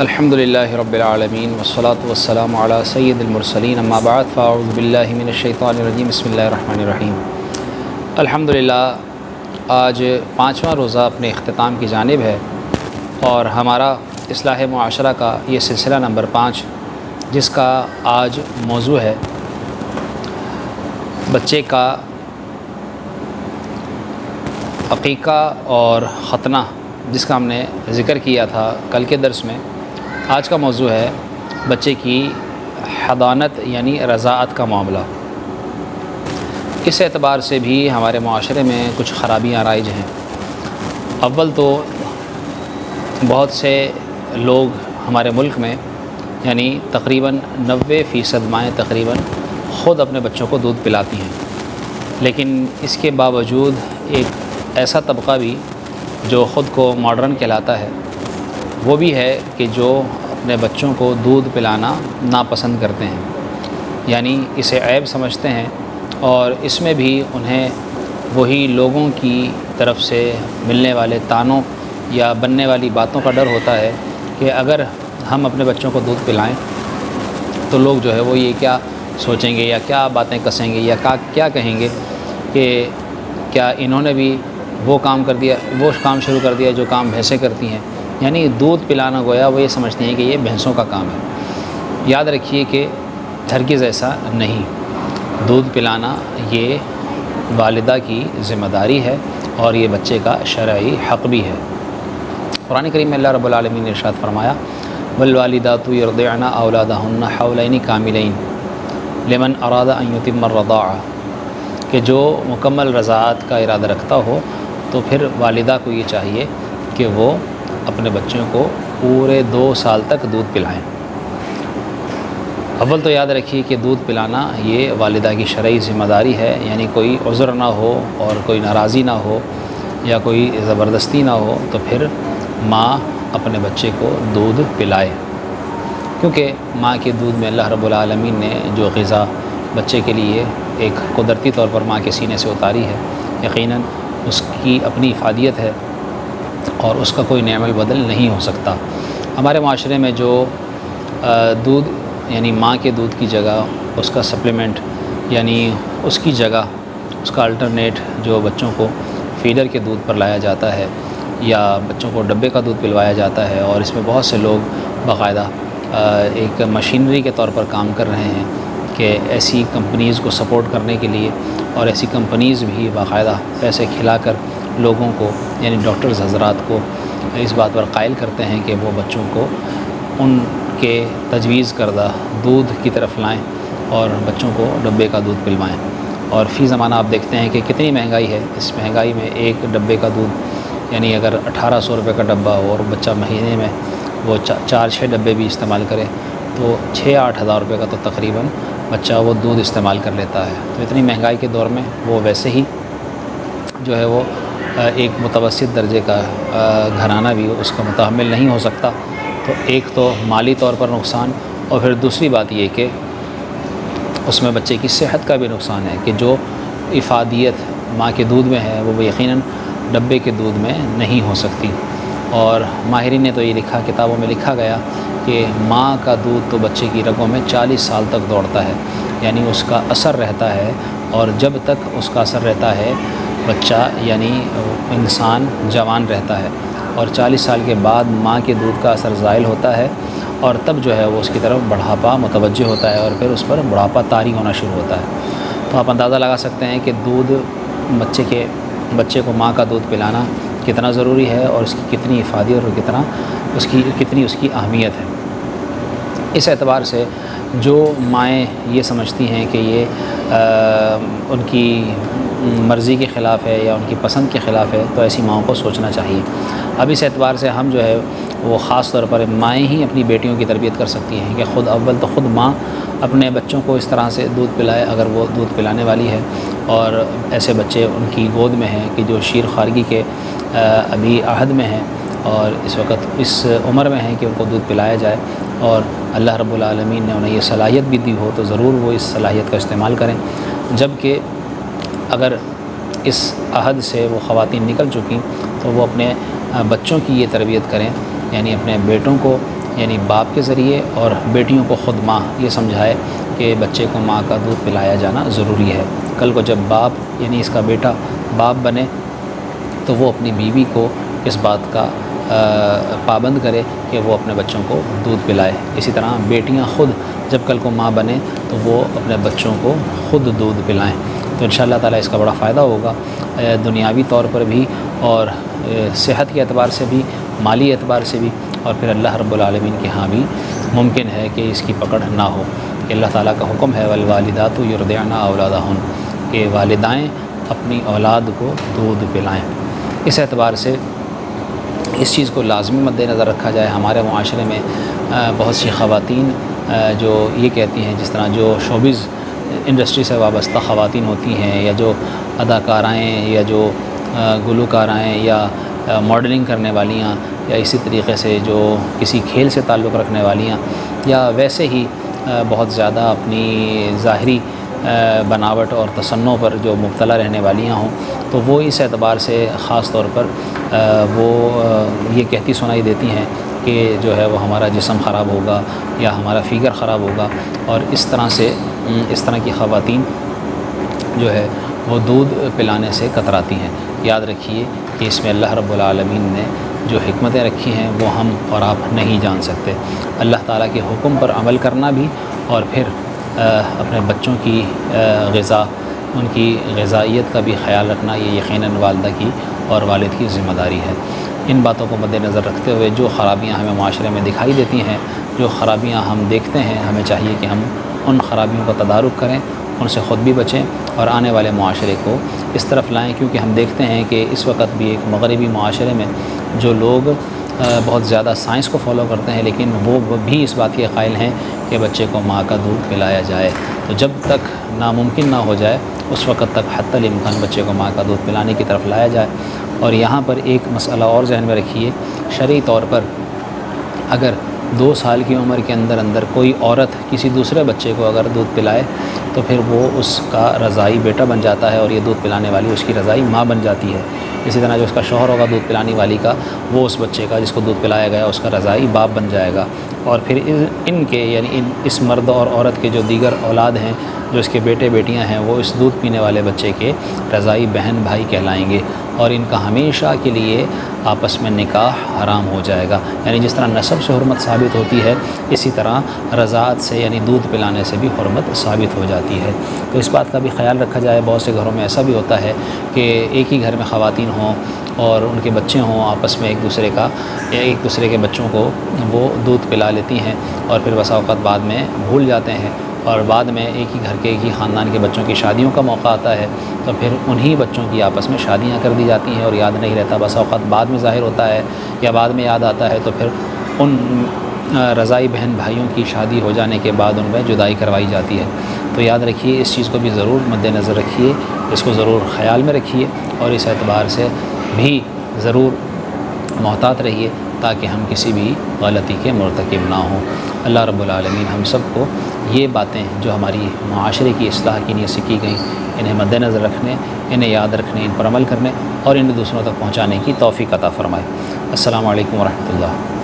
الحمدللہ رب العالمین والصلاة والسلام علی سید المرسلین اما بعد فاعوذ باللہ من الشیطان الرجیم بسم اللہ الرحمن الرحیم۔ الحمدللہ آج 5واں روزہ اپنے اختتام کی جانب ہے اور ہمارا اصلاح معاشرہ کا یہ سلسلہ نمبر 5 جس کا آج موضوع ہے بچے کا عقیقہ اور ختنہ، جس کا ہم نے ذکر کیا تھا کل کے درس میں۔ آج کا موضوع ہے بچے کی حضانت یعنی رضاعت کا معاملہ۔ اس اعتبار سے بھی ہمارے معاشرے میں کچھ خرابیاں رائج ہیں۔ اول تو بہت سے لوگ ہمارے ملک میں یعنی تقریباً 90% مائیں تقریباً خود اپنے بچوں کو دودھ پلاتی ہیں، لیکن اس کے باوجود ایک ایسا طبقہ بھی جو خود کو ماڈرن کہلاتا ہے وہ بھی ہے کہ جو اپنے بچوں کو دودھ پلانا ناپسند کرتے ہیں، یعنی اسے عیب سمجھتے ہیں، اور اس میں بھی انہیں وہی لوگوں کی طرف سے ملنے والے طعنوں یا بننے والی باتوں کا ڈر ہوتا ہے کہ اگر ہم اپنے بچوں کو دودھ پلائیں تو لوگ جو ہے وہ یہ کیا سوچیں گے یا کیا باتیں کسیں گے یا کیا کہیں گے کہ کیا انہوں نے بھی وہ کام کر دیا، وہ کام شروع کر دیا جو کام بھینسیں کرتی ہیں۔ یعنی دودھ پلانا گویا وہ یہ سمجھتی ہیں کہ یہ بھینسوں کا کام ہے۔ یاد رکھیے کہ ہرگز ایسا نہیں، دودھ پلانا یہ والدہ کی ذمہ داری ہے اور یہ بچے کا شرعی حق بھی ہے۔ قرآن کریم میں اللہ رب العالمین نے ارشاد فرمایا والوالدات یرضعن اولادہن حولین کاملین لمن اراد ان یتم الرضاعہ، کہ جو مکمل رضاعت کا ارادہ رکھتا ہو تو پھر والدہ کو یہ چاہیے کہ وہ اپنے بچوں کو پورے 2 سال تک دودھ پلائیں۔ اول تو یاد رکھیے کہ دودھ پلانا یہ والدہ کی شرعی ذمہ داری ہے، یعنی کوئی عذر نہ ہو اور کوئی ناراضی نہ ہو یا کوئی زبردستی نہ ہو تو پھر ماں اپنے بچے کو دودھ پلائے، کیونکہ ماں کے دودھ میں اللہ رب العالمین نے جو غذا بچے کے لیے ایک قدرتی طور پر ماں کے سینے سے اتاری ہے، یقیناً اس کی اپنی افادیت ہے اور اس کا کوئی نعم البدل نہیں ہو سکتا۔ ہمارے معاشرے میں جو دودھ یعنی ماں کے دودھ کی جگہ اس کا سپلیمنٹ یعنی اس کی جگہ اس کا الٹرنیٹ جو بچوں کو فیڈر کے دودھ پر لایا جاتا ہے یا بچوں کو ڈبے کا دودھ پلوایا جاتا ہے، اور اس میں بہت سے لوگ باقاعدہ ایک مشینری کے طور پر کام کر رہے ہیں کہ ایسی کمپنیز کو سپورٹ کرنے کے لیے، اور ایسی کمپنیز بھی باقاعدہ پیسے کھلا کر لوگوں کو یعنی ڈاکٹرز حضرات کو اس بات پر قائل کرتے ہیں کہ وہ بچوں کو ان کے تجویز کردہ دودھ کی طرف لائیں اور بچوں کو ڈبے کا دودھ پلوائیں۔ اور فی زمانہ آپ دیکھتے ہیں کہ کتنی مہنگائی ہے۔ اس مہنگائی میں ایک ڈبے کا دودھ یعنی اگر 1800 روپے کا ڈبہ ہو اور بچہ مہینے میں وہ 4-6 ڈبے بھی استعمال کرے تو 6-8 ہزار روپے کا تو تقریباً بچہ وہ دودھ استعمال کر لیتا ہے۔ تو اتنی مہنگائی کے دور میں وہ ویسے ہی جو ہے وہ ایک متوسط درجے کا گھرانہ بھی اس کا متحمل نہیں ہو سکتا۔ تو ایک تو مالی طور پر نقصان، اور پھر دوسری بات یہ کہ اس میں بچے کی صحت کا بھی نقصان ہے کہ جو افادیت ماں کے دودھ میں ہے وہ یقیناً ڈبے کے دودھ میں نہیں ہو سکتی۔ اور ماہرین نے تو یہ لکھا، کتابوں میں لکھا گیا کہ ماں کا دودھ تو بچے کی رگوں میں 40 سال تک دوڑتا ہے، یعنی اس کا اثر رہتا ہے، اور جب تک اس کا اثر رہتا ہے بچہ یعنی انسان جوان رہتا ہے، اور 40 سال کے بعد ماں کے دودھ کا اثر زائل ہوتا ہے، اور تب جو ہے وہ اس کی طرف بڑھاپا متوجہ ہوتا ہے اور پھر اس پر بڑھاپا طاری ہونا شروع ہوتا ہے۔ تو آپ اندازہ لگا سکتے ہیں کہ دودھ بچے کو ماں کا دودھ پلانا کتنا ضروری ہے اور اس کی کتنی افادیت اور کتنی اس کی اہمیت ہے۔ اس اعتبار سے جو مائیں یہ سمجھتی ہیں کہ یہ ان کی مرضی کے خلاف ہے یا ان کی پسند کے خلاف ہے، تو ایسی ماؤں کو سوچنا چاہیے۔ اب اس اعتبار سے ہم جو ہے وہ خاص طور پر مائیں ہی اپنی بیٹیوں کی تربیت کر سکتی ہیں کہ اول تو خود ماں اپنے بچوں کو اس طرح سے دودھ پلائے اگر وہ دودھ پلانے والی ہے، اور ایسے بچے ان کی گود میں ہیں کہ جو شیر خارگی کے ابھی عہد میں ہیں اور اس وقت اس عمر میں ہیں کہ ان کو دودھ پلایا جائے، اور اللہ رب العالمین نے انہیں یہ صلاحیت بھی دی ہو تو ضرور وہ اس صلاحیت کا استعمال کریں۔ جبکہ اگر اس عہد سے وہ خواتین نکل چکیں تو وہ اپنے بچوں کی یہ تربیت کریں، یعنی اپنے بیٹوں کو یعنی باپ کے ذریعے، اور بیٹیوں کو خود ماں یہ سمجھائے کہ بچے کو ماں کا دودھ پلایا جانا ضروری ہے۔ کل کو جب باپ یعنی اس کا بیٹا باپ بنے تو وہ اپنی بیوی کو اس بات کا پابند کرے کہ وہ اپنے بچوں کو دودھ پلائے۔ اسی طرح بیٹیاں خود جب کل کو ماں بنے تو وہ اپنے بچوں کو خود دودھ پلائیں، تو انشاءاللہ تعالیٰ اس کا بڑا فائدہ ہوگا، دنیاوی طور پر بھی اور صحت کے اعتبار سے بھی، مالی اعتبار سے بھی، اور پھر اللہ رب العالمین کے ہاں بھی ممکن ہے کہ اس کی پکڑ نہ ہو، کہ اللہ تعالیٰ کا حکم ہے والوالدات یرضعن اولادہن، کہ والدائیں اپنی اولاد کو دودھ پلائیں۔ اس اعتبار سے اس چیز کو لازمی مد نظر رکھا جائے۔ ہمارے معاشرے میں بہت سی خواتین جو یہ کہتی ہیں، جس طرح جو شوبز انڈسٹری سے وابستہ خواتین ہوتی ہیں، یا جو اداکارائیں، یا جو گلوکارائیں، یا ماڈلنگ کرنے والیاں، یا اسی طریقے سے جو کسی کھیل سے تعلق رکھنے والیاں، یا ویسے ہی بہت زیادہ اپنی ظاہری بناوٹ اور تصنع پر جو مبتلا رہنے والیاں ہوں، تو وہ اس اعتبار سے خاص طور پر وہ یہ کہتی سنائی دیتی ہیں کہ جو ہے وہ ہمارا جسم خراب ہوگا یا ہمارا فگر خراب ہوگا، اور اس طرح کی خواتین جو ہے وہ دودھ پلانے سے کتراتی ہیں۔ یاد رکھیے کہ اس میں اللہ رب العالمین نے جو حکمتیں رکھی ہیں وہ ہم اور آپ نہیں جان سکتے۔ اللہ تعالیٰ کے حکم پر عمل کرنا بھی، اور پھر اپنے بچوں کی غذا، ان کی غذائیت کا بھی خیال رکھنا، یہ یقیناً والدہ کی اور والد کی ذمہ داری ہے۔ ان باتوں کو مد نظر رکھتے ہوئے جو خرابیاں ہمیں معاشرے میں دکھائی دیتی ہیں، جو خرابیاں ہم دیکھتے ہیں، ہمیں چاہیے کہ ہم ان خرابیوں کا تدارک کریں، ان سے خود بھی بچیں، اور آنے والے معاشرے کو اس طرف لائیں، کیونکہ ہم دیکھتے ہیں کہ اس وقت بھی ایک مغربی معاشرے میں جو لوگ بہت زیادہ سائنس کو فالو کرتے ہیں، لیکن وہ بھی اس بات کے قائل ہیں کہ بچے کو ماں کا دودھ پلایا جائے۔ تو جب تک ناممکن نہ ہو جائے اس وقت تک حتی الامکان بچے کو ماں کا دودھ پلانے کی طرف لایا جائے۔ اور یہاں پر ایک مسئلہ اور ذہن میں رکھیے، شرعی طور پر اگر 2 سال کی عمر کے اندر کوئی عورت کسی دوسرے بچے کو اگر دودھ پلائے تو پھر وہ اس کا رضاعی بیٹا بن جاتا ہے، اور یہ دودھ پلانے والی اس کی رضاعی ماں بن جاتی ہے۔ اسی طرح جو اس کا شوہر ہوگا دودھ پلانے والی کا، وہ اس بچے کا جس کو دودھ پلایا گیا اس کا رضاعی باپ بن جائے گا، اور پھر ان کے یعنی اس مرد اور عورت کے جو دیگر اولاد ہیں، جو اس کے بیٹے بیٹیاں ہیں، وہ اس دودھ پینے والے بچے کے رضاعی بہن بھائی کہلائیں گے، اور ان کا ہمیشہ کے لیے آپس میں نکاح حرام ہو جائے گا۔ یعنی جس طرح نسب سے حرمت ثابت ہوتی ہے، اسی طرح رضاعت سے یعنی دودھ پلانے سے بھی حرمت ثابت ہو جاتی ہے۔ تو اس بات کا بھی خیال رکھا جائے۔ بہت سے گھروں میں ایسا بھی ہوتا ہے کہ ایک ہی گھر میں خواتین ہوں اور ان کے بچے ہوں، آپس میں ایک دوسرے کے بچوں کو وہ دودھ پلا لیتی ہیں، اور پھر بسا اوقات بعد میں بھول جاتے ہیں، اور بعد میں ایک ہی گھر کے ایک ہی خاندان کے بچوں کی شادیوں کا موقع آتا ہے تو پھر انہی بچوں کی آپس میں شادیاں کر دی جاتی ہیں، اور یاد نہیں رہتا، بسا اوقات بعد میں ظاہر ہوتا ہے یا بعد میں یاد آتا ہے، تو پھر ان رضاعی بہن بھائیوں کی شادی ہو جانے کے بعد ان میں جدائی کروائی جاتی ہے۔ تو یاد رکھیے، اس چیز کو بھی ضرور مد نظر رکھیے، اس کو ضرور خیال میں رکھیے، اور اس اعتبار سے بھی ضرور محتاط رہیے تاکہ ہم کسی بھی غلطی کے مرتکب نہ ہوں۔ اللہ رب العالمین ہم سب کو یہ باتیں جو ہماری معاشرے کی اصلاح کی نیت سے کی گئیں، انہیں مد نظر رکھنے، انہیں یاد رکھنے، ان پر عمل کرنے اور انہیں دوسروں تک پہنچانے کی توفیق عطا فرمائے۔ السلام علیکم ورحمۃ اللہ۔